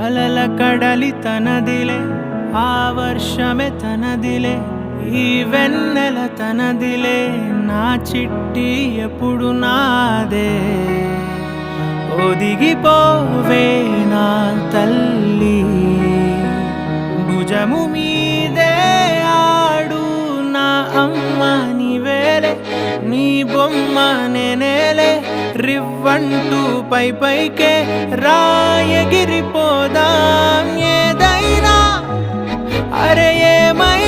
అలల కడలి తనదిలే, ఆ వర్షమే తనదిలే, ఈ వెన్నెల తనదిలే, నా చిట్టి ఎప్పుడు నాదే. ఒదిగిపోవే నా తల్లి, భుజము మీదే ఆడు నా అమ్మ నీవేలే, నీ బొమ్మ నేనేలే, రివ్వంటూ పై పైకే రాయగిరిపోదాం ఏదైనా, అరే ఏమై